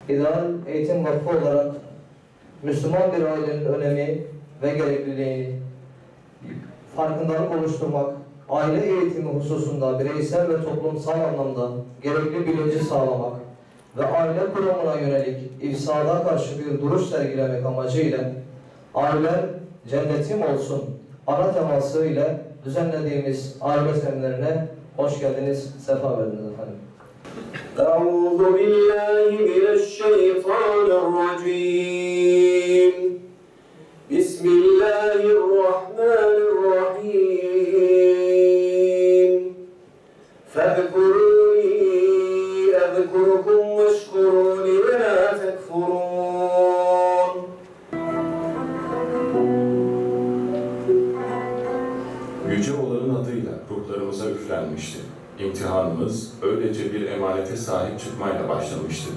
İdeal Eğitim Vakfı olarak Müslüman bir ailenin önemi ve gerekliliğini farkındalık oluşturmak, aile eğitimi hususunda bireysel ve toplumsal anlamda gerekli bilinci sağlamak ve aile kurumuna yönelik ifsada karşı bir duruş sergilemek amacıyla Aileler Cennetim Olsun ana teması ile düzenlediğimiz aile seminerine hoş geldiniz, sefa verdiniz efendim. أعوذ بالله من الشيطان الرجيم بسم الله الرحمن الرحيم فاذكروني أذكركم واشكروا لي ولا تكفرون. Yüce Olan'ın adıyla ruhlarımıza üflenmişti. İmtihanımız öylece bir emanete sahip çıkmayla başlamıştı.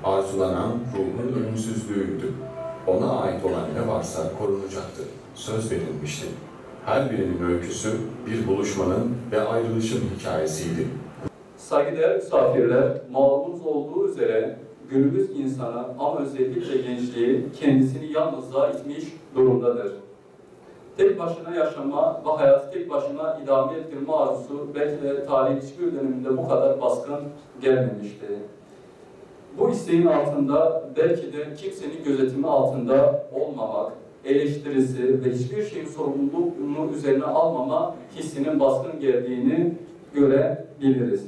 Arzulanan ruhun ölümsüzlüğüydü. Ona ait olan ne varsa korunacaktı. Söz verilmişti. Her birinin öyküsü bir buluşmanın ve ayrılışın hikayesiydi. Saygıdeğer misafirler, malumunuz olduğu üzere günümüz insanı ama özellikle gençliği kendisini yalnızlığa itmiş durumdadır. Tek başına yaşama ve hayatı tek başına idame ettirme arzusu belki de tarihin hiçbir döneminde bu kadar baskın gelmemişti. Bu isteğin altında belki de kimsenin gözetimi altında olmamak, eleştirisi ve hiçbir şeyin sorumluluğunu üzerine almama hissinin baskın geldiğini görebiliriz.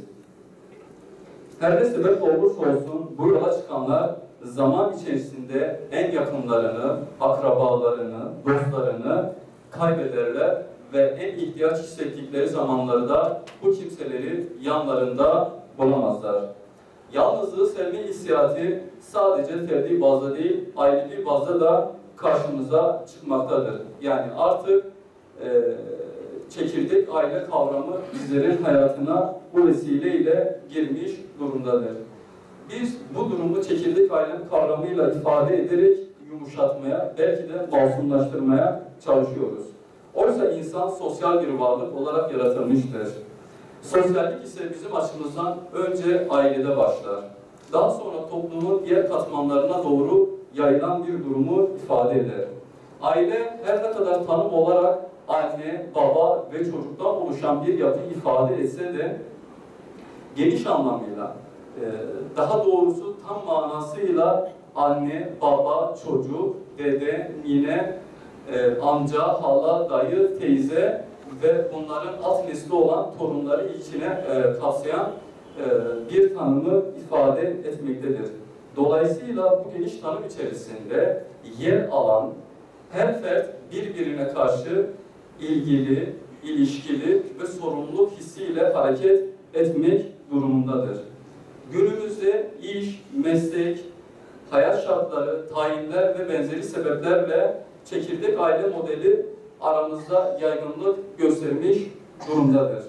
Her ne sebep olursa olsun bu yola çıkanlar zaman içerisinde en yakınlarını, akrabalarını, dostlarını kaybederler ve en ihtiyaç hissettikleri zamanları da bu kimseleri yanlarında bulamazlar. Yalnızlığı sevme hissiyatı sadece ferdi bazda değil, ailevi bazda da karşımıza çıkmaktadır. Yani artık çekirdek aile kavramı bizlerin hayatına bu vesileyle girmiş durumdadır. Biz bu durumu çekirdek aile kavramıyla ifade ederek yumuşatmaya, belki de masumlaştırmaya çalışıyoruz. Oysa insan sosyal bir varlık olarak yaratılmıştır. Sosyallik ise bizim açımızdan önce ailede başlar. Daha sonra toplumun diğer katmanlarına doğru yayılan bir durumu ifade eder. Aile her ne kadar tanım olarak anne, baba ve çocuktan oluşan bir yapı ifade etse de geniş anlamıyla, daha doğrusu tam manasıyla anne, baba, çocuk, dede, nine, amca, hala, dayı, teyze ve bunların alt nesli olan torunları içine kapsayan bir tanımı ifade etmektedir. Dolayısıyla bu geniş tanım içerisinde yer alan her fert birbirine karşı ilgili, ilişkili ve sorumluluk hissiyle hareket etmek durumundadır. Günümüzde iş, meslek, hayat şartları, tayinler ve benzeri sebeplerle çekirdek aile modeli aramızda yaygınlık göstermiş durumdadır.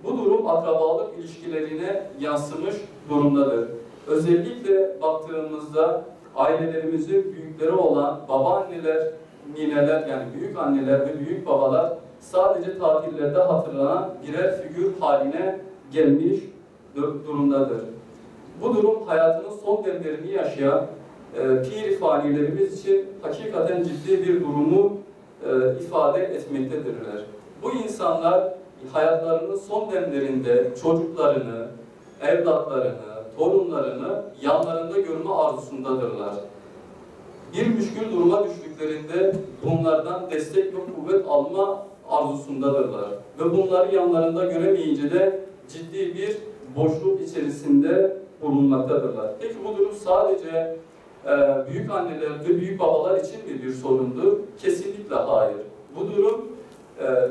Bu durum akrabalık ilişkilerine yansımış durumdadır. Özellikle baktığımızda ailelerimizin büyükleri olan babaanneler, nineler yani büyük anneler ve büyük babalar sadece tatillerde hatırlanan birer figür haline gelmiş durumdadır. Bu durum hayatının son demlerini yaşayan pir fanilerimiz için hakikaten ciddi bir durumu ifade etmektedirler. Bu insanlar hayatlarının son demlerinde çocuklarını, evlatlarını, torunlarını yanlarında görme arzusundadırlar. Bir müşkül duruma düştüklerinde bunlardan destek ve kuvvet alma arzusundadırlar. Ve bunları yanlarında göremeyince de ciddi bir boşluk içerisinde bulunmaktadırlar. Peki bu durum sadece büyük anneler ve büyük babalar için mi bir sorundur? Kesinlikle hayır. Bu durum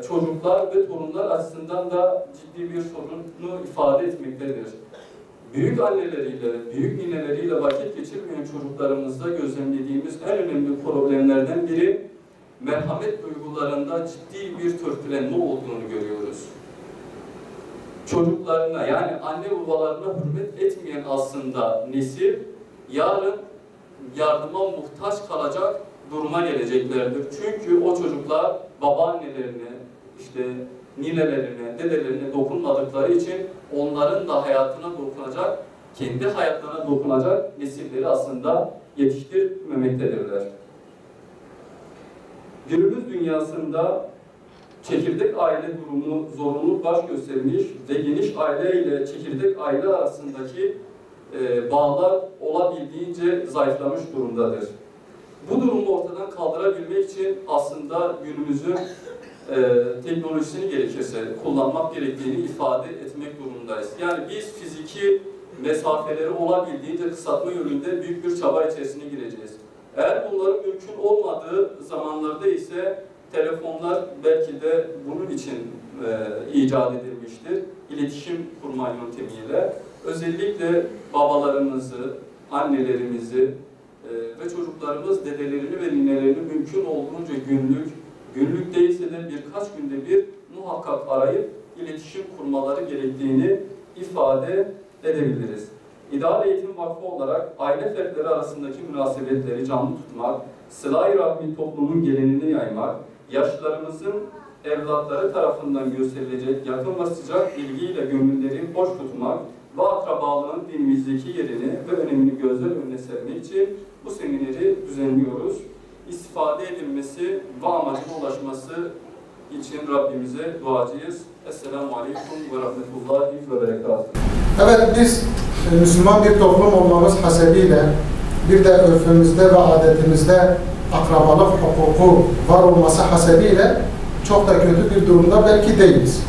çocuklar ve torunlar açısından da ciddi bir sorunu ifade etmektedir. Büyük anneleriyle, büyük nineleriyle vakit geçirmeyen çocuklarımızda gözlemlediğimiz en önemli problemlerden biri merhamet duygularında ciddi bir törpülenme olduğunu görüyoruz. Çocuklarına yani anne babalarına hürmet etmeyen aslında nesil yarın yardıma muhtaç kalacak duruma geleceklerdir. Çünkü o çocuklar babaannelerine, ninelerine, dedelerine dokunmadıkları için onların da hayatına dokunacak kendi hayatlarına dokunacak nesilleri aslında yetiştirmemektedirler. Günümüz dünyasında çekirdek aile durumu zorunlu baş göstermiş ve geniş aile ile çekirdek aile arasındaki bağlar olabildiğince zayıflamış durumdadır. Bu durumu ortadan kaldırabilmek için aslında günümüzün teknolojisini gerekirse kullanmak gerektiğini ifade etmek durumundayız. Yani biz fiziki mesafeleri olabildiğince kısaltma yönünde büyük bir çaba içerisine gireceğiz. Eğer bunların mümkün olmadığı zamanlarda ise telefonlar belki de bunun için icat edilmiştir. İletişim kurma yöntemiyle. Özellikle babalarımızı, annelerimizi ve çocuklarımız dedelerini ve ninelerini mümkün olduğunca günlük değilse de birkaç günde bir muhakkak arayıp iletişim kurmaları gerektiğini ifade edebiliriz. İdeal Eğitim Vakfı olarak aile fertleri arasındaki münasebetleri canlı tutmak, sıla-i rahmi toplumun gelenini yaymak, yaşlılarımızın evlatları tarafından gösterilecek yakın ve sıcak ilgiyle gönülleri hoş tutmak ve akrabalığın dinimizdeki yerini ve önemini gözler önüne sermek için bu semineri düzenliyoruz. İstifade edilmesi ve amacına ulaşması için Rabbimize duacıyız. Esselamu Aleyküm ve Rahmetullahi ve Berekatuhu. Evet, biz Müslüman bir toplum olmamız hasebiyle bir de örfümüzde ve adetimizde akrabalık hukuku var olması hasebiyle çok da kötü bir durumda belki değiliz.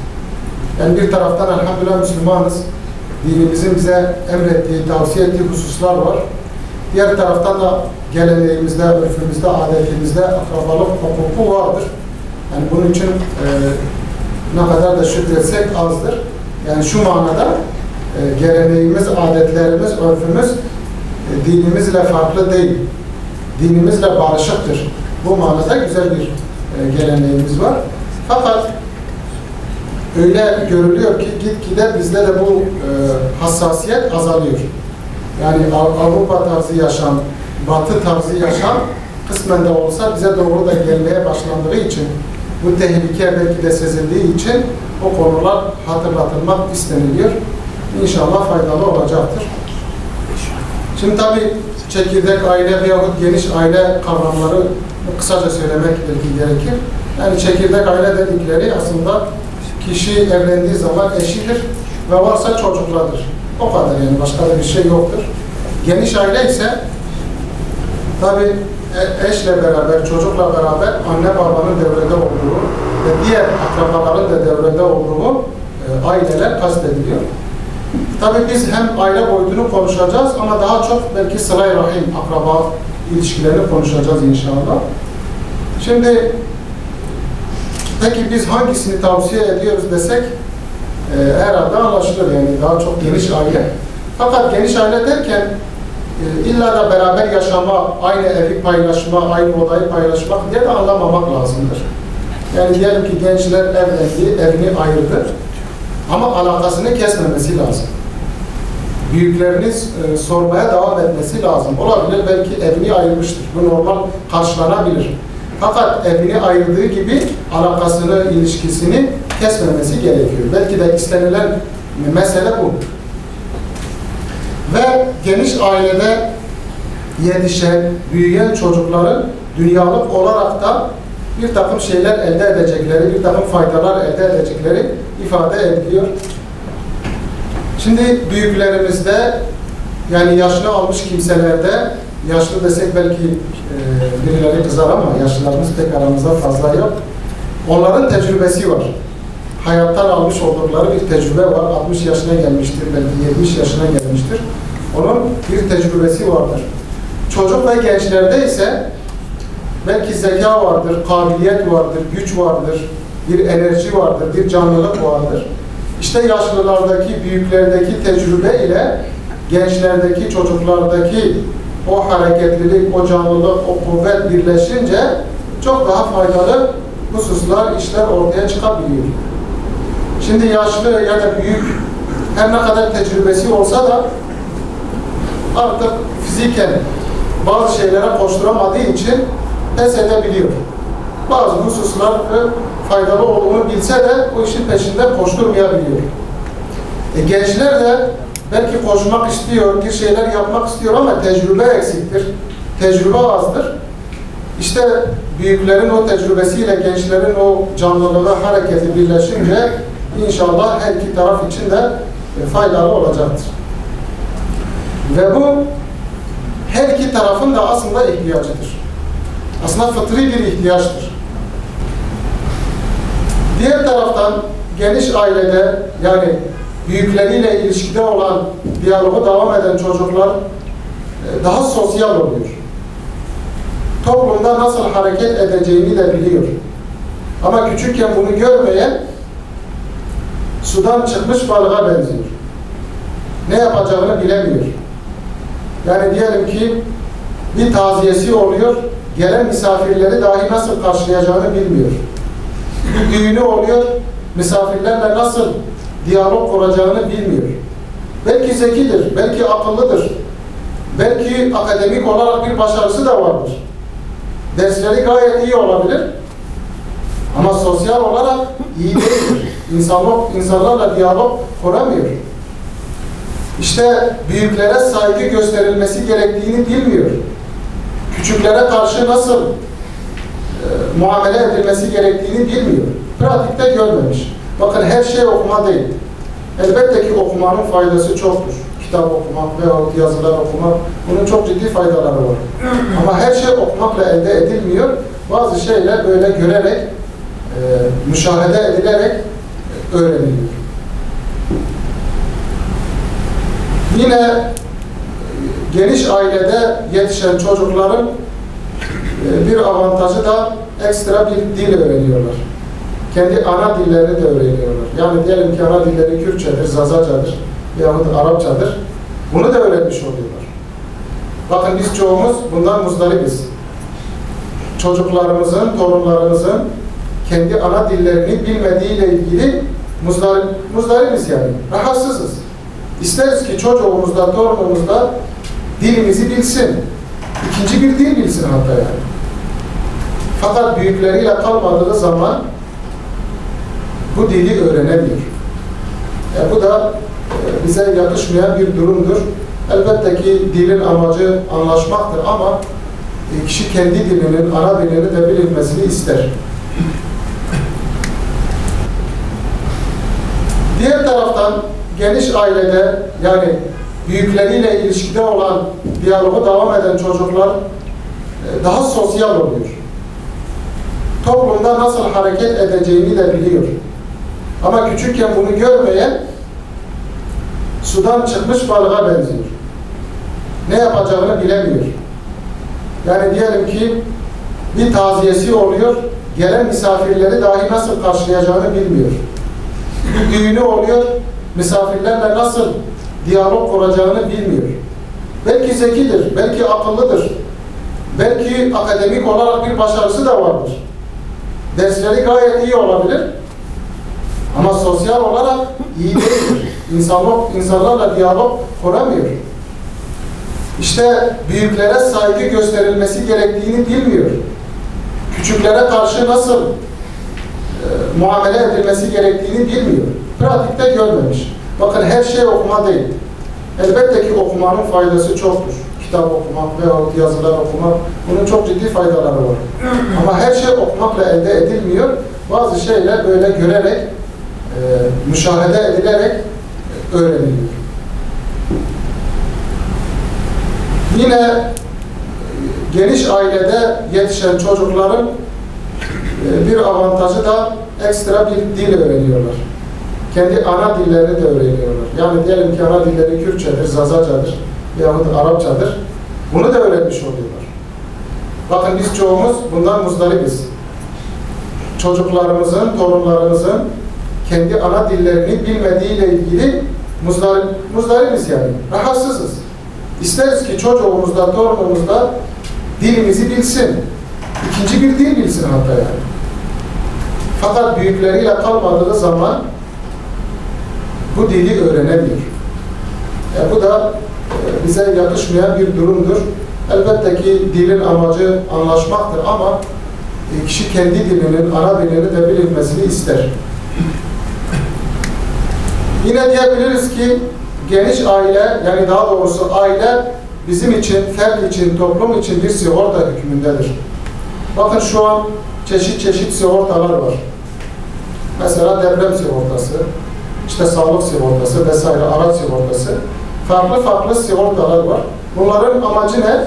Yani bir taraftan elhamdülillah Müslümanız. Dinimizin bize emrettiği, tavsiye ettiği hususlar var. Diğer taraftan da geleneğimizde, örfümüzde, adetimizde akrabalık hukuku vardır. Yani bunun için ne kadar da şükretsek azdır. Yani şu manada geleneğimiz, adetlerimiz, örfümüz dinimizle farklı değil. Dinimizle barışıktır. Bu manada güzel bir geleneğimiz var. Fakat öyle görülüyor ki gitgide bizde de bu hassasiyet azalıyor. Yani Avrupa tarzı yaşam, Batı tarzı yaşam kısmen de olsa bize doğru da gelmeye başlandığı için, bu tehlike belki de sezildiği için o konular hatırlatılmak isteniliyor. İnşallah faydalı olacaktır. Şimdi tabii çekirdek aile veyahut geniş aile kavramları kısaca söylemek belki gerekir. Yani çekirdek aile dedikleri aslında kişi evlendiği zaman eşidir ve varsa çocuklardır. O kadar, yani başka da bir şey yoktur. Geniş aile ise tabii eşle beraber, çocukla beraber anne babanın devrede olduğu ve diğer akrabaların da devrede olduğu aileler kastediliyor. Tabii biz hem aile boyutunu konuşacağız ama daha çok belki sıla-i rahim, akraba ilişkilerini konuşacağız inşallah. Şimdi peki biz hangisini tavsiye ediyoruz desek herhalde anlaşılır, yani daha çok geniş aile. Fakat geniş aile derken illa da beraber yaşama, aynı evi paylaşma, aynı odayı paylaşmak diye de anlamamak lazımdır. Yani diyelim ki gençler evlendi, evini ayırdı ama alakasını kesmemesi lazım. Büyükleriniz sormaya devam etmesi lazım. Olabilir, belki evini ayırmıştır. Bu normal karşılanabilir. Fakat evini ayırdığı gibi alakasını, ilişkisini kesmemesi gerekiyor. Belki de istenilen mesele bu. Ve geniş ailede yetişen, büyüyen çocukların dünyalık olarak da bir takım şeyler elde edecekleri, bir takım faydalar elde edecekleri ifade ediliyor. Şimdi büyüklerimizde, yani yaşını almış kimselerde, yaşlı desek belki birileri kızar ama yaşlılarımız pek aramızda fazla yok. Onların tecrübesi var. Hayattan almış oldukları bir tecrübe var. 60 yaşına gelmiştir, belki 70 yaşına gelmiştir. Onun bir tecrübesi vardır. Çocuk ve gençlerde ise belki zeka vardır, kabiliyet vardır, güç vardır, bir enerji vardır, bir canlılık vardır. İşte yaşlılardaki, büyüklerdeki tecrübe ile gençlerdeki, çocuklardaki o hareketlilik, o canlılık, o kuvvet birleşince çok daha faydalı hususlar, işler ortaya çıkabiliyor. Şimdi yaşlı ya da büyük her ne kadar tecrübesi olsa da artık fiziken bazı şeylere koşturamadığı için pes edebiliyor. Bazı hususlar faydalı olduğunu bilse de o işin peşinde koşturmayabiliyor. Gençler de belki koşmak istiyor, bir şeyler yapmak istiyor ama tecrübe eksiktir, tecrübe azdır. İşte büyüklerin o tecrübesiyle gençlerin o canlılığı, hareketi birleşince inşallah her iki taraf için de faydalı olacaktır. Ve bu her iki tarafın da aslında ihtiyacıdır. Aslında fıtri bir ihtiyaçtır. Diğer taraftan geniş ailede, yani büyükleriyle ilişkide olan, diyalogu devam eden çocuklar daha sosyal oluyor. Toplumda nasıl hareket edeceğini de biliyor. Ama küçükken bunu görmeyen sudan çıkmış balığa benziyor. Ne yapacağını bilemiyor. Yani diyelim ki bir taziyesi oluyor, gelen misafirleri dahi nasıl karşılayacağını bilmiyor. Bir düğünü oluyor, misafirlerle nasıl diyalog kuracağını bilmiyor. Belki zekidir, belki akıllıdır, belki akademik olarak bir başarısı da vardır. Dersleri gayet iyi olabilir ama sosyal olarak iyi değildir. İnsanlarla diyalog kuramıyor. İşte büyüklere saygı gösterilmesi gerektiğini bilmiyor. Küçüklere karşı nasıl muamele edilmesi gerektiğini bilmiyor. Pratikte görmemiş. Bakın her şey okuma değil. Elbette ki okumanın faydası çoktur. Kitap okumak veyahut yazılar okumak, bunun çok ciddi faydaları var. Ama her şey okumakla elde edilmiyor. Bazı şeyler böyle görerek, müşahede edilerek öğreniliyor. Yine geniş ailede yetişen çocukların bir avantajı da ekstra bir dil öğreniyorlar. Kendi ana dillerini de öğreniyorlar. Yani diyelim ki ana dilleri Kürtçedir, Zazacadır yahut Arapçadır. Bunu da öğretmiş oluyorlar. Bakın biz çoğumuz bundan muzdaribiz. Çocuklarımızın, torunlarımızın kendi ana dillerini bilmediğiyle ilgili muzdaribiz yani. Rahatsızız. İsteriz ki çocuğumuzda, torunumuzda dilimizi bilsin. İkinci bir dil bilsin hatta yani. Fakat büyükleriyle kalmadığı zaman bu dili öğrenemiyor. Bu da bize yakışmayan bir durumdur. Elbette ki dilin amacı anlaşmaktır ama kişi kendi dilinin, ana dilini de bilinmesini ister. Diğer taraftan geniş ailede, yani büyükleriyle ilişkide olan, diyalogu devam eden çocuklar daha sosyal oluyor. Toplumda nasıl hareket edeceğini de biliyor. Ama küçükken bunu görmeyen sudan çıkmış balığa benziyor. Ne yapacağını bilemiyor. Yani diyelim ki bir taziyesi oluyor, gelen misafirleri dahi nasıl karşılayacağını bilmiyor. Bir düğünü oluyor, misafirlerle nasıl diyalog kuracağını bilmiyor. Belki zekidir, belki akıllıdır, belki akademik olarak bir başarısı da vardır. Dersleri gayet iyi olabilir ama sosyal olarak iyi değildir. İnsanlarla diyalog kuramıyor. İşte büyüklere saygı gösterilmesi gerektiğini bilmiyor. Küçüklere karşı nasıl muamele edilmesi gerektiğini bilmiyor. Pratikte görmemiş. Bakın her şey okuma değil. Elbette ki okumanın faydası çoktur. Kitap okumak veyahut yazılar okumak, bunun çok ciddi faydaları var. Ama her şey okumakla elde edilmiyor. Bazı şeyler böyle görerek, müşahede edilerek öğreniliyor. Yine geniş ailede yetişen çocukların bir avantajı da ekstra bir dil öğreniyorlar. Kendi ana dillerini de öğreniyorlar. Yani diyelim ki ana dilleri Kürtçedir, Zazacadır yahut Arapçadır. Bunu da öğretmiş oluyorlar. Bakın biz çoğumuz bundan muzdaribiz. Çocuklarımızın, torunlarımızın kendi ana dillerini bilmediğiyle ilgili muzdaribiz yani. Rahatsızız. İsteriz ki çocuğumuzda, torunumuzda dilimizi bilsin. İkinci bir dil bilsin hatta yani. Fakat büyükleriyle kalmadığı zaman bu dili öğrenemiyor. Bu da bize yakışmayan bir durumdur. Elbette ki dilin amacı anlaşmaktır ama kişi kendi dilinin, ana dilini de bilinmesini ister. Yine diyebiliriz ki geniş aile, yani daha doğrusu aile bizim için, fert için, toplum için bir sigorta hükmündedir. Bakın şu an çeşit çeşit sigortalar var. Mesela deprem sigortası, işte sağlık sigortası vesaire, araç sigortası. Farklı farklı sigortalar var. Bunların amacı ne?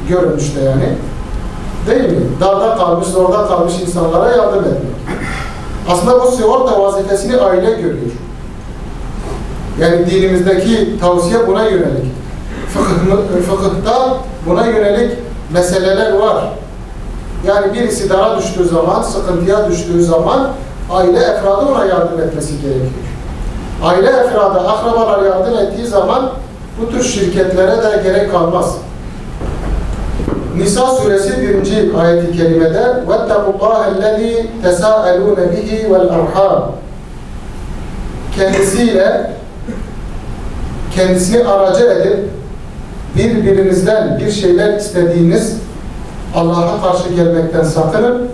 Görünüşte yani. Değil mi? Darda kalmış, zorda kalmış insanlara yardım etmek. Aslında bu sigorta vazifesini aile görüyor. Yani dinimizdeki tavsiye buna yönelik. Fıkıhta buna yönelik meseleler var. Yani birisi dara düştüğü zaman, sıkıntıya düştüğü zaman aile efradı ona yardım etmesi gerekiyor. Aile efradı, akrabalar yardım ettiği zaman bu tür şirketlere de gerek kalmaz. Nisa suresi 1. ayet-i kerimede وَاتَّقُوا اللّٰهَ الَّذ۪ي تَسَاءَلُونَ بِهِ وَالْأَرْحَامِ kendisini aracı edip birbirinizden bir şeyler istediğiniz Allah'a karşı gelmekten sakının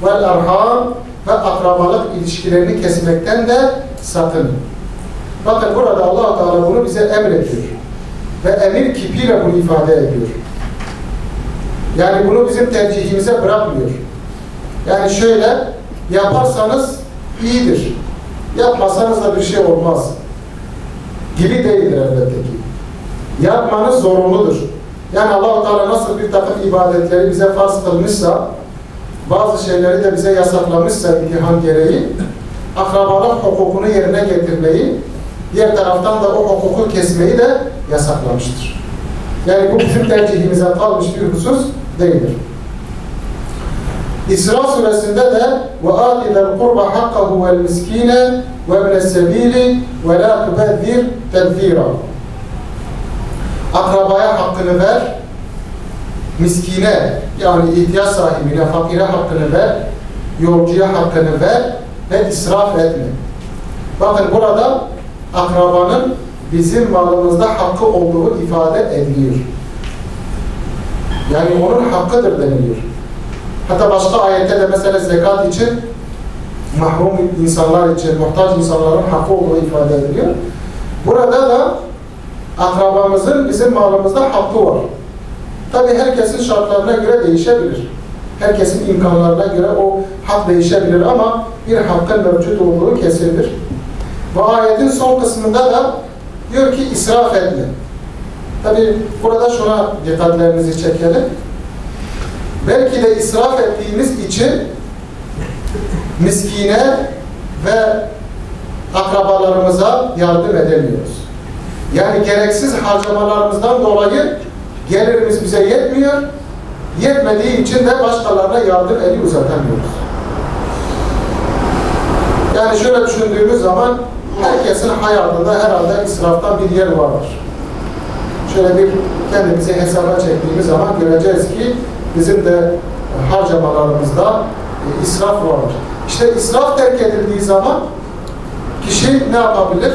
وَالْأَرْحَامِ ve akrabalık ilişkilerini kesmekten de sakının. Bakın burada Allah Teala bunu bize emrediyor. Ve emir kipiyle bunu ifade ediyor. Yani bunu bizim tercihimize bırakmıyor. Yani şöyle, yaparsanız iyidir. Yapmasanız da bir şey olmaz. Gibi değildir elbette ki. Yapmanız zorunludur. Yani Allah-u Teala nasıl bir takım ibadetleri bize farz kılmışsa, bazı şeyleri de bize yasaklamışsa imtihan gereği, akrabalık hukukunu yerine getirmeyi, diğer taraftan da o hukuku kesmeyi de yasaklamıştır. Yani bu bizim tercihimize kalmış bir husus değildir. İsra suresinde de وَآتِ ذَا الْقُرْبَ حَقَّهُ وَالْمِسْكِينَ وَابْنَ السَّب۪يلِ وَلَا تُبَذِّرْ تَبْذ۪يرًا Akrabaya hakkını ver, miskine yani ihtiyaç sahibine, fakire hakkını ver, yolcuya hakkını ver ve israf etme. Bakın burada akrabanın bizim malımızda hakkı olduğu ifade ediliyor. Yani onun hakkıdır deniliyor. Hatta başka ayette de mesela zekat için mahrum insanlar için, muhtaç insanların hakkı olduğu ifade ediliyor. Burada da akrabamızın bizim malımızda hakkı var. Tabi herkesin şartlarına göre değişebilir. Herkesin imkanlarına göre o hak değişebilir ama bir hakkın mevcut olduğu kesindir. Bu ayetin son kısmında da diyor ki israf etme. Tabi burada şuna dikkatlerinizi çekelim. Belki de israf ettiğimiz için miskine ve akrabalarımıza yardım edemiyoruz. Yani gereksiz harcamalarımızdan dolayı gelirimiz bize yetmiyor. Yetmediği için de başkalarına yardım eli uzatamıyoruz. Yani şöyle düşündüğümüz zaman herkesin hayatında herhalde israftan bir yer vardır. Şöyle bir kendimizi hesaba çektiğimiz zaman göreceğiz ki bizim de harcamalarımızda israf vardır. İşte israf terk edildiği zaman kişi ne yapabilir?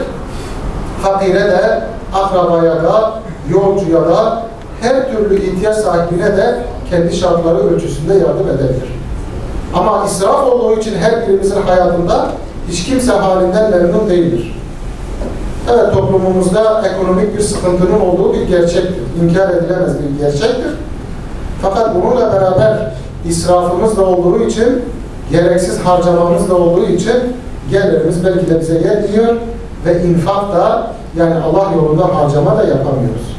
Fakire de, akrabaya da, yolcuya da, her türlü ihtiyaç sahibine de kendi şartları ölçüsünde yardım edebilir. Ama israf olduğu için her birimizin hayatında hiç kimse halinden memnun değildir. Evet, toplumumuzda ekonomik bir sıkıntının olduğu bir gerçektir. İnkar edilemez bir gerçektir. Fakat bununla beraber israfımız da olduğu için, gereksiz harcamamız da olduğu için gelirimiz belki de bize yetmiyor ve infak da yani Allah yolunda harcama da yapamıyoruz.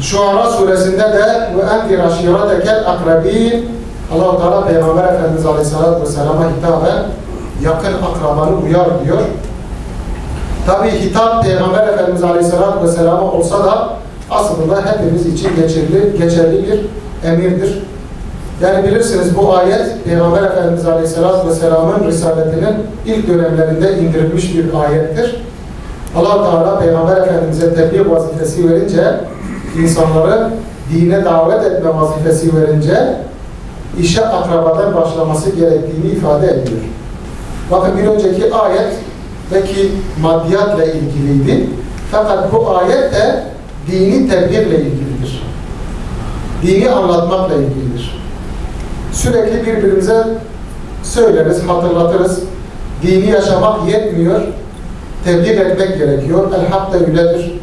Şuara suresinde de وَاَنْذِرْ عَشِيرَتَكَ الْاَقْرَب۪ينَ Allah-u Teala Peygamber Efendimiz Aleyhisselatü Vesselam'a hitaben yakın akrabanı uyar diyor. Tabi hitap Peygamber Efendimiz Aleyhisselatü Vesselam'a olsa da aslında hepimiz için geçerli bir emirdir. Yani bilirsiniz bu ayet Peygamber Efendimiz Aleyhisselatü Vesselam'ın risaletinin ilk dönemlerinde indirilmiş bir ayettir. Allah-u Teala Peygamber Efendimiz'e tebliğ vazifesi verince, insanları dine davet etme vazifesi verince işe akrabadan başlaması gerektiğini ifade ediyor. Bakın bir önceki ayet belki maddiyatla ilgiliydi. Fakat bu ayet de dini tebliğle ilgilidir. Dini anlatmakla ilgilidir. Sürekli birbirimize söyleriz, hatırlatırız. dini yaşamak yetmiyor, tebliğ etmek gerekiyor. El-Hak da öyledir,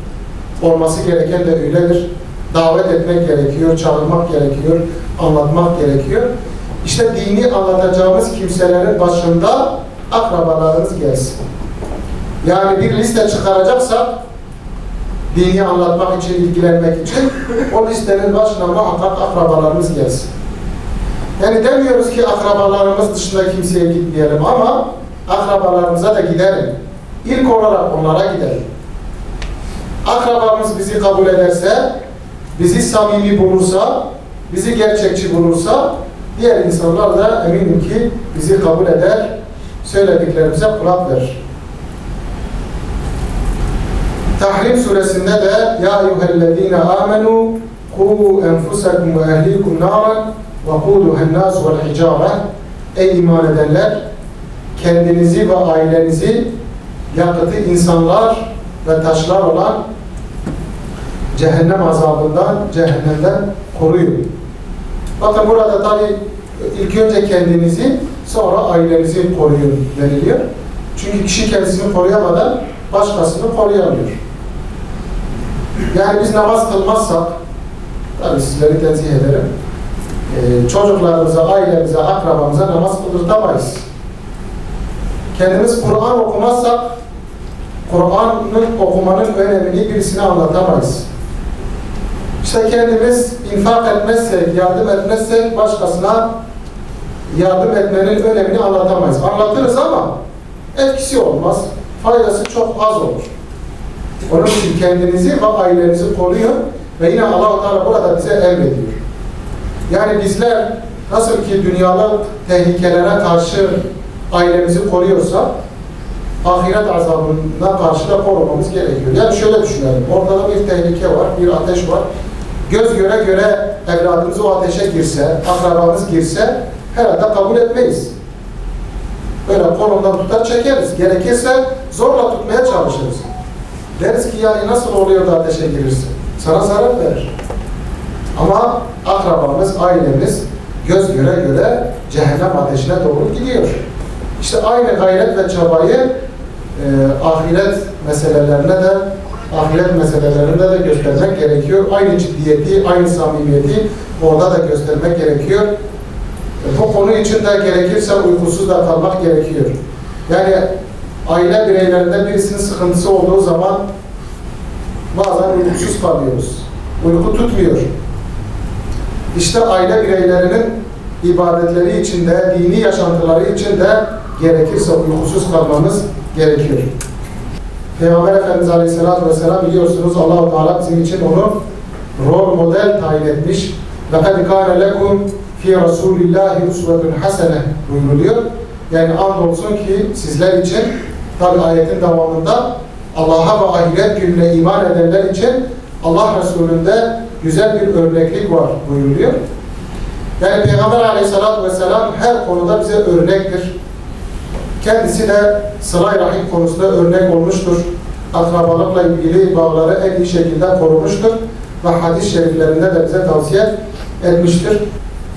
olması gereken de öyledir. Davet etmek gerekiyor, çağırmak gerekiyor, anlatmak gerekiyor. İşte dini anlatacağımız kimselerin başında akrabalarımız gelsin. Yani bir liste çıkaracaksak, dini anlatmak için, ilgilenmek için, o listenin başına muhakkak akrabalarımız gelsin. Yani demiyoruz ki akrabalarımız dışında kimseye gitmeyelim ama akrabalarımıza da gidelim. İlk olarak onlara gidelim. Akrabamız bizi kabul ederse, bizi samimi bulursa, bizi gerçekçi bulursa, diğer insanlar da eminim ki bizi kabul eder, söylediklerimize kulak verir. Tahrim suresinde de ya eyyühellezine amenu ku enfusakum ve ehlikum naran ve kuduhen nas vel hicare. Ey iman edenler, kendinizi ve ailenizi yakıtı insanlar ve taşlar olan cehennem azabından, cehennemden koruyun. Bakın burada tabi ilk önce kendinizi, sonra ailenizi koruyun deniliyor. Çünkü kişi kendisini koruyamadan başkasını koruyamıyor. Yani biz namaz kılmazsak, tabi sizleri tenzih ederim, çocuklarımıza, ailemize, akrabamıza namaz kıldırtamayız. Kendimiz Kur'an okumazsak, Kur'an'ın okumanın önemini birisine anlatamayız. İşte kendimiz infak etmezsek, yardım etmezsek başkasına yardım etmenin önemini anlatamayız. Anlatırız ama etkisi olmaz, faydası çok az olur. Onun için kendinizi ve ailenizi koruyun ve yine Allah-u Teala burada bize emrediyor. Yani bizler nasıl ki dünyalık tehlikelere karşı ailemizi koruyorsa, ahiret azabına karşı da korumamız gerekiyor. Yani şöyle düşünelim, ortada bir tehlike var, bir ateş var. Göz göre göre evladımız o ateşe girse, akrabamız girse herhalde kabul etmeyiz. Böyle kolundan tutar çekeriz. Gerekirse zorla tutmaya çalışırız. Deriz ki yani nasıl oluyor da ateşe girirsin? Sana zarar verir. Ama akrabamız, ailemiz göz göre göre cehennem ateşine doğru gidiyor. İşte aynı gayret ve çabayı ahiret meselelerinde de göstermek gerekiyor. Aynı ciddiyeti, aynı samimiyeti orada da göstermek gerekiyor. Bu konu için de gerekirse uykusuz da kalmak gerekiyor. Yani aile bireylerinde birisinin sıkıntısı olduğu zaman bazen uykusuz kalıyoruz. Uyku tutmuyor. İşte aile bireylerinin ibadetleri içinde, dini yaşantıları içinde gerekirse uykusuz kalmamız gerekiyor. Peygamber Efendimiz Aleyhisselatü Vesselam biliyorsunuz Allah-u Teala bizim için onu rol model tayin etmiş. لَقَدْ كَانَ لَكُمْ فِي رَسُولِ اللّٰهِ اُسْوَةٌ حَسَنَةٌ buyuruluyor. Yani andolsun ki sizler için, tabi ayetin devamında Allah'a ve ahiret gününe iman edenler için Allah Resulü'nde güzel bir örneklik var buyuruluyor. Yani Peygamber Aleyhisselatü Vesselam her konuda bize örnektir. Kendisi de sıla-i rahim konusunda örnek olmuştur. Akrabalıkla ilgili bağları en iyi şekilde korumuştur. Ve hadis-i şeriflerinde de bize tavsiye etmiştir.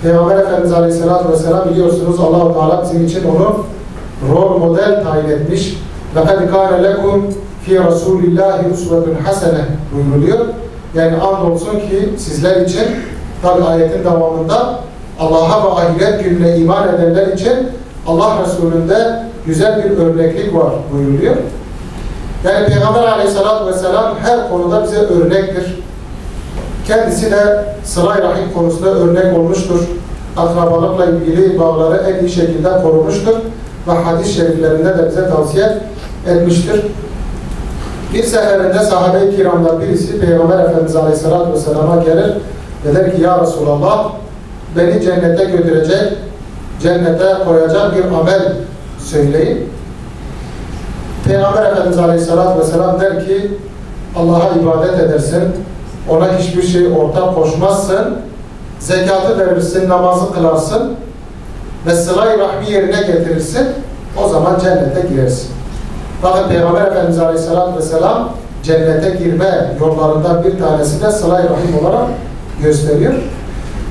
Peygamber Efendimiz Aleyhisselatü Vesselam biliyorsunuz Allah-u Teala bizim için onu rol model tayin etmiş. لَقَدْ كَانَ لَكُمْ فِي رَسُولِ اللّٰهِ اُسْوَةٌ حَسَنَةٌ buyuruluyor. Yani andolsun ki sizler için, tabi ayetin devamında Allah'a ve ahiret gününe iman edenler için Allah Resulü'nde güzel bir örneklik var buyuruluyor. Yani Peygamber Aleyhisselatü Vesselam her konuda bize örnektir. Kendisi de sıla-i rahim konusunda örnek olmuştur. Akrabalıkla ilgili bağları en iyi şekilde korumuştur. Ve hadis-i şeriflerinde de bize tavsiye etmiştir. Bir seferinde sahabe-i kiramdan birisi Peygamber Efendimiz Aleyhisselatü Vesselam'a gelir ve der ki ya Resulallah beni cennete götürecek, cennete koyacak bir amel söyleyin. Peygamber Efendimiz Aleyhisselatü Vesselam der ki Allah'a ibadet edersin, ona hiçbir şey ortak koşmazsın, zekatı verirsin, namazı kılarsın ve sıla-i rahmi yerine getirirsin, o zaman cennete girersin. Bakın Peygamber Efendimiz Aleyhisselatü Vesselam cennete girme yollarından bir tanesi de sıla-i rahim olarak gösteriyor.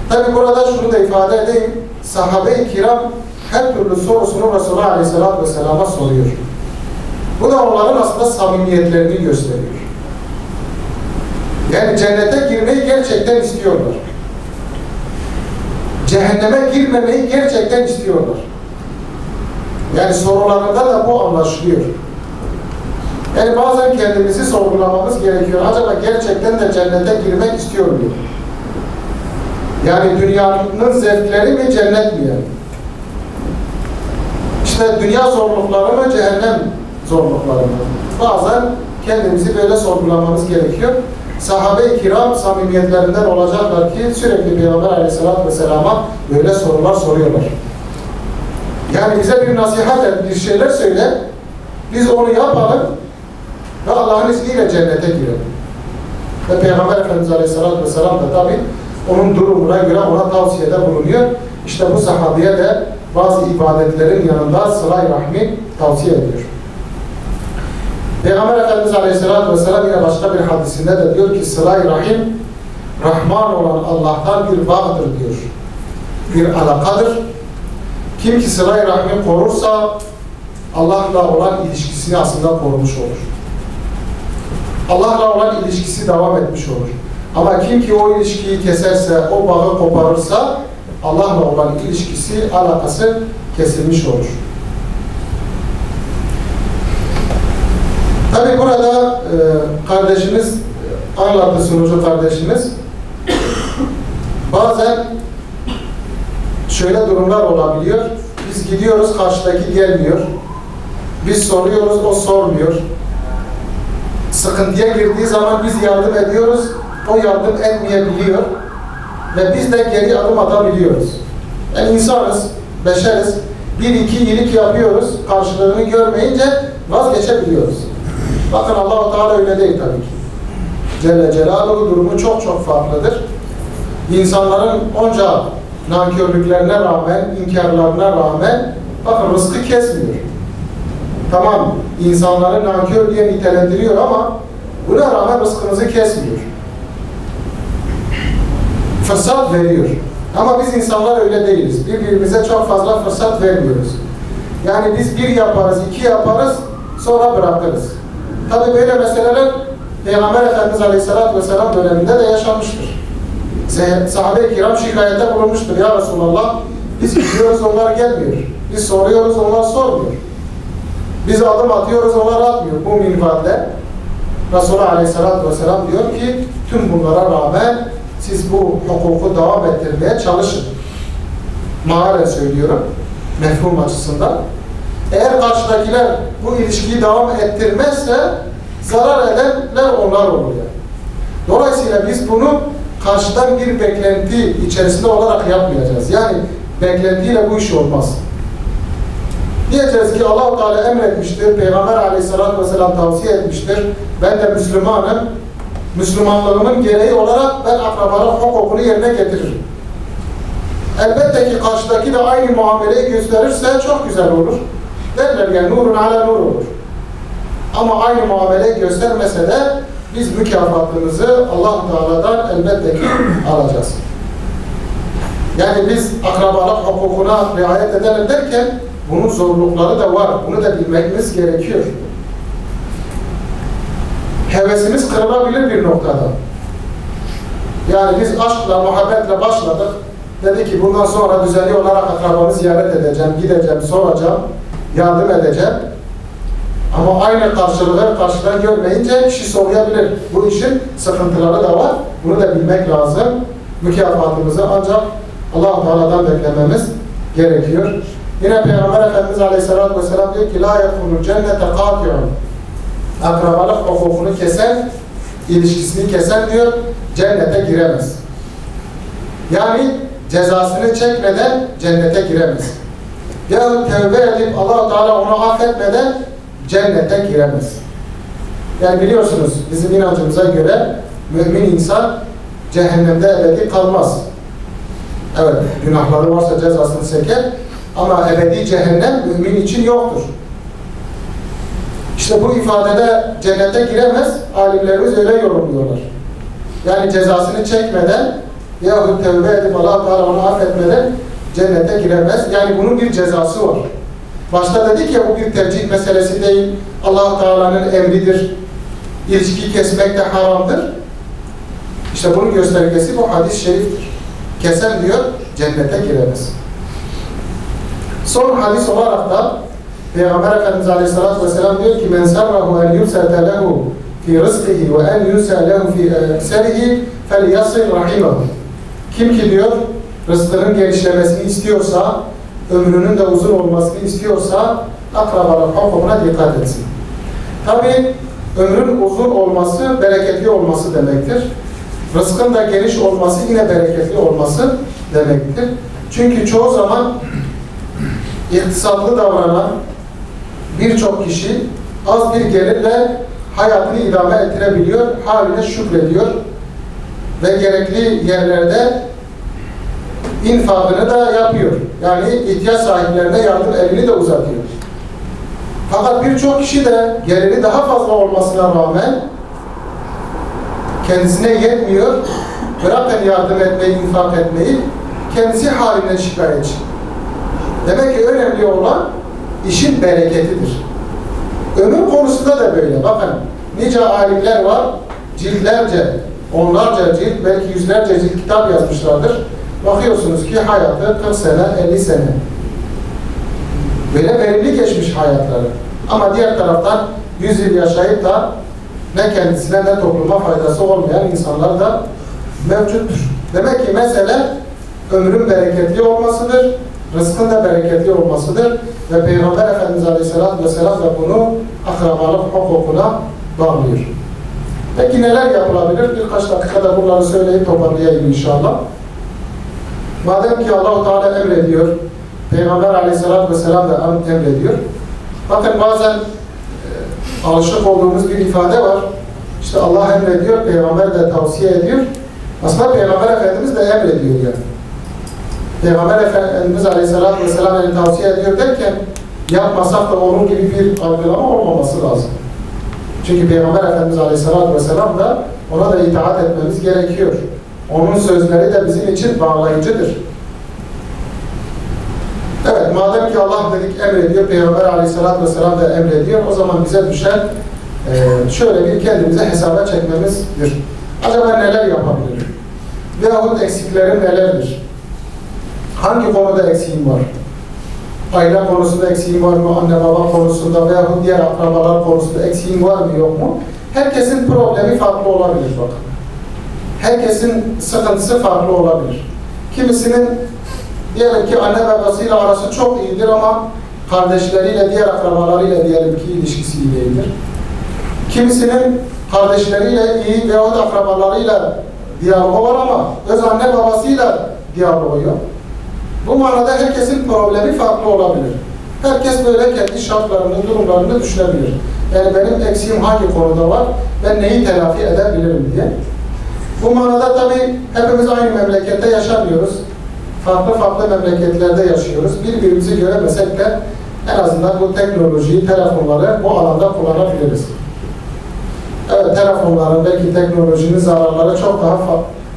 Tabi burada şunu da ifade edeyim, sahabe-i kiram her türlü sorusunu Resulullah Aleyhisselatü Vesselam'a soruyor. Bu da onların aslında samimiyetlerini gösteriyor. Yani cennete girmeyi gerçekten istiyorlar. Cehenneme girmemeyi gerçekten istiyorlar. Yani sorularında da bu anlaşılıyor. Yani bazen kendimizi sorgulamamız gerekiyor. Acaba gerçekten de cennete girmek istiyor muyum? Yani dünyanın zevkleri mi, cennet mi yani? İşte dünya zorlukları mı, cehennem zorlukları mı? Bazen kendimizi böyle sorgulamamız gerekiyor. Sahabe-i kiram samimiyetlerinden olacaklar ki sürekli Peygamber Aleyhisselatü Vesselam'a böyle sorular soruyorlar. Yani bize bir nasihat et, bir şeyler söyle, biz onu yapalım ve Allah'ın izniyle cennete girelim. Ve Peygamber Efendimiz Aleyhisselatü Vesselam da tabi onun durumuna göre ona tavsiyede bulunuyor. İşte bu sahabeye de bazı ibadetlerin yanında sıla-i rahmi tavsiye ediyor. Peygamber Efendimiz Aleyhisselatü Vesselam yine başka bir hadisinde de diyor ki sıla-i rahim Rahman olan Allah'tan bir bağdır diyor. Bir alakadır. Kim ki sıla-i rahmi korursa Allah'la olan ilişkisini aslında korumuş olur. Allah'la olan ilişkisi devam etmiş olur. Ama kim ki o ilişkiyi keserse, o bağı koparırsa Allah'la olan ilişkisi, alakası kesilmiş olur. Tabi burada kardeşimiz, anlattı sunucu kardeşimiz, bazen şöyle durumlar olabiliyor. Biz gidiyoruz, karşıdaki gelmiyor. Biz soruyoruz, o sormuyor. Sıkıntıya girdiği zaman biz yardım ediyoruz, o yardım etmeyebiliyor. Ve biz de geri adım atabiliyoruz. Yani insanız, beşeriz. Bir iki iyilik yapıyoruz, karşılığını görmeyince vazgeçebiliyoruz. Bakın Allah-u Teala öyle değil tabii ki. Celle Celaluhu durumu çok çok farklıdır. İnsanların onca nankörlüklerine rağmen, inkarlarına rağmen bakın rızkı kesmiyor. Tamam, insanları nankör diye nitelendiriyor ama buna rağmen rızkımızı kesmiyor. Fırsat veriyor. Ama biz insanlar öyle değiliz. Birbirimize çok fazla fırsat vermiyoruz. Yani biz bir yaparız, iki yaparız, sonra bırakırız. Tabi böyle meseleler Peygamber Efendimiz Aleyhisselatü Vesselam döneminde de yaşanmıştır. Sahabe-i kiram şikayette bulunmuştur. Ya Resulallah, biz gidiyoruz, onlar gelmiyor. Biz soruyoruz, onlar sormuyor. Biz adım atıyoruz, onlar atmıyor. Bu minvalde Resulullah Aleyhisselatü Vesselam diyor ki tüm bunlara rağmen siz bu hukuku devam ettirmeye çalışın. Mağaren söylüyorum, mefhum açısından. Eğer karşıdakiler bu ilişkiyi devam ettirmezse zarar edenler onlar olur yani. Dolayısıyla biz bunu karşıdan bir beklenti içerisinde olarak yapmayacağız. Yani beklentiyle bu iş olmaz. Diyeceğiz ki Allah-u Teala emretmiştir, Peygamber Aleyhisselatü Vesselam tavsiye etmiştir. Ben de Müslümanım. Müslümanlığımın gereği olarak ben akrabalık hukukunu yerine getiririm. Elbette ki karşıdaki de aynı muameleyi gösterirse çok güzel olur. Derler yani nurun ala nur olur. Ama aynı muameleyi göstermese de biz mükafatımızı Allah-u Teala'dan elbette ki alacağız. Yani biz akrabalık hukukuna riayet edelim derken bunun zorlukları da var. Bunu da bilmemiz gerekiyor. Hevesimiz kırılabilir bir noktada. Yani biz aşkla, muhabbetle başladık. Dedi ki bundan sonra düzenli olarak akrabamı ziyaret edeceğim, gideceğim, soracağım, yardım edeceğim. Ama aynı karşılığı karşıdan görmeyince kişi soğuyabilir. Bu işin sıkıntıları da var. Bunu da bilmek lazım. Mükafatımızı ancak Allah-u Teala'dan beklememiz gerekiyor. Yine Peygamber Efendimiz Aleyhisselatü Vesselam diyor ki la yekunul cennete kâfi'un. Akrabalık hukukunu kesen, ilişkisini kesen diyor, cennete giremez. Yani cezasını çekmeden cennete giremez. Ya tevbe edip Allah-u Teala onu affetmeden cennete giremez. Yani biliyorsunuz bizim inancımıza göre mümin insan cehennemde ebedi kalmaz. Evet, günahları varsa cezasını çeker ama ebedi cehennem mümin için yoktur. İşte bu ifadede cennete giremez, alimlerimiz öyle yorumluyorlar. Yani cezasını çekmeden yahut tevbe edip Allah-u Teala onu affetmeden cennete giremez. Yani bunun bir cezası var. Başta dedik ya, bu bir tercih meselesi değil. Allah-u Teala'nın emridir. İlişki kesmek de haramdır. İşte bunun göstergesi bu hadis-i şeriftir. Kesen diyor, cennete giremez. Son hadis olarak da Peygamber Efendimiz Aleyhisselatü Vesselam diyor ki men sarrahu en yusete lehu fi rızkihi ve en yuse lehu fi ekserihi fel yasil rahimahu. Kim ki diyor rızkının genişlemesini istiyorsa, ömrünün de uzun olmasını istiyorsa akrabalık hukukuna dikkat etsin. Tabi ömrün uzun olması bereketli olması demektir. Rızkın da geniş olması yine bereketli olması demektir. Çünkü çoğu zaman iktisatlı davranan birçok kişi az bir gelirle hayatını idame ettirebiliyor, haline şükrediyor ve gerekli yerlerde infakını da yapıyor. Yani ihtiyaç sahiplerine yardım elini de uzatıyor. Fakat birçok kişi de geliri daha fazla olmasına rağmen kendisine yetmiyor, bırakın yardım etmeyi, infak etmeyi, kendisi halinden şikayetçi. Demek ki önemli olan işin bereketidir. Ömür konusunda da böyle. Bakın, nice alimler var, ciltlerce, onlarca cilt, belki yüzlerce cilt kitap yazmışlardır. Bakıyorsunuz ki hayatı 40 sene, 50 sene. Böyle verimli geçmiş hayatları. Ama diğer taraftan 100 yıl yaşayıp da ne kendisine ne topluma faydası olmayan insanlar da mevcuttur. Demek ki mesele ömrün bereketli olmasıdır, rızkın da bereketli olmasıdır ve Peygamber Efendimiz Aleyhisselatü Vesselam da bunu akrabalık hukukuna bağlıyor. Peki neler yapılabilir? Birkaç dakikada bunları söyleyip toparlayayım inşallah. Madem ki Allah-u Teala emrediyor, Peygamber Aleyhisselatü Vesselam da emrediyor. Bakın bazen alışık olduğumuz bir ifade var. İşte Allah emrediyor, Peygamber de tavsiye ediyor. Aslında Peygamber Efendimiz de emrediyor yani. Peygamber Efendimiz Aleyhisselatü Vesselam yani tavsiye ediyor derken yapmasak da onun gibi bir algılama olmaması lazım. Çünkü Peygamber Efendimiz Aleyhisselatü Vesselam da ona da itaat etmemiz gerekiyor. Onun sözleri de bizim için bağlayıcıdır. Evet, madem ki Allah dedik emrediyor, Peygamber Aleyhisselatü Vesselam da emrediyor, o zaman bize düşen şöyle bir kendimize hesaba çekmemizdir. Acaba neler yapabilirim? Veyahut eksiklerim nelerdir? Hangi konuda eksiğim var? Aile konusunda eksiğim var mı? Anne baba konusunda veyahut diğer akrabalar konusunda eksiğim var mı yok mu? Herkesin problemi farklı olabilir bakın. Herkesin sıkıntısı farklı olabilir. Kimisinin diyelim ki anne babasıyla arası çok iyidir ama kardeşleriyle, diğer akrabalarıyla diyelim ki ilişkisi iyi değildir. Kimisinin kardeşleriyle iyi veyahut akrabalarıyla diyaloğu var ama öz anne babasıyla diyaloğu yok. Bu manada herkesin problemi farklı olabilir. Herkes böyle kendi şartlarını, durumlarını düşünebilir. Yani benim eksiğim hangi konuda var, ben neyi telafi edebilirim diye. Bu manada tabii hepimiz aynı memlekette yaşamıyoruz. Farklı farklı memleketlerde yaşıyoruz. Birbirimizi göremesek de en azından bu teknolojiyi, telefonları bu alanda kullanabiliriz. Evet, telefonların, belki teknolojinin zararları çok daha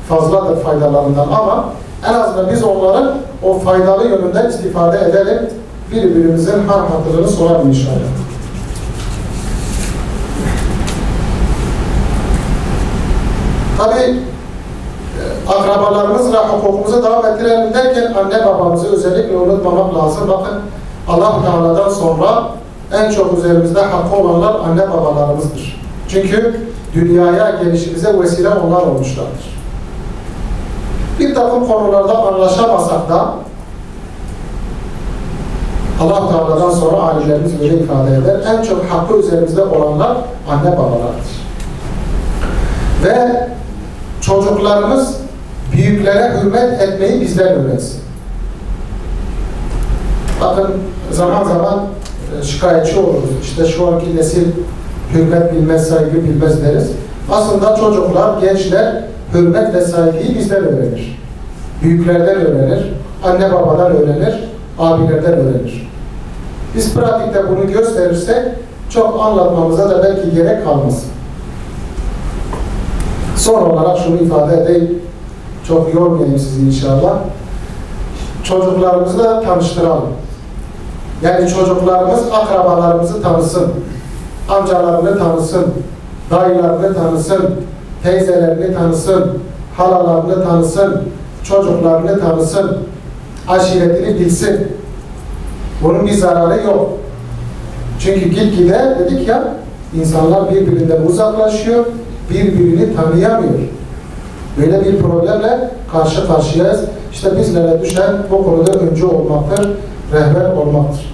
fazladır faydalarından ama en azından biz onların o faydalı yönünden istifade edelim. Birbirimizin hal hatırını soralım inşallah. Tabii akrabalarımızla hukukumuzu devam ettirelim derken anne babamızı özellikle unutmamak lazım. Bakın Allah-u Teala'dan sonra en çok üzerimizde hakkı olanlar anne babalarımızdır. Çünkü dünyaya gelişimize vesile onlar olmuşlardır. Bir takım konularda anlaşamasak da Allah-u Teala'dan sonra alimlerimiz böyle ifade eder. En çok hakkı üzerimizde olanlar anne babalardır. Ve çocuklarımız büyüklere hürmet etmeyi bizden öğrensin. Bakın zaman zaman şikayetçi oluruz. İşte şu anki nesil hürmet bilmez, saygı bilmez deriz. Aslında çocuklar, gençler hürmet ve saygıyı bizden öğrenir. Büyüklerden öğrenir, anne babadan öğrenir, abilerden öğrenir. Biz pratikte bunu gösterirsek çok anlatmamıza da belki gerek kalmaz. Son olarak şunu ifade edeyim. Çok yormayayım sizi inşallah. çocuklarımızı da tanıştıralım. Yani çocuklarımız akrabalarımızı tanısın, amcalarını tanısın, dayılarını tanısın, teyzelerini tanısın, halalarını tanısın, çocuklarını tanısın, aşiretini bilsin. Bunun bir zararı yok. Çünkü gitgide dedik ya, insanlar birbirinden uzaklaşıyor, birbirini tanıyamıyor. Böyle bir problemle karşı karşıyayız. İşte bizlere düşen bu konuda öncü olmaktır, rehber olmaktır.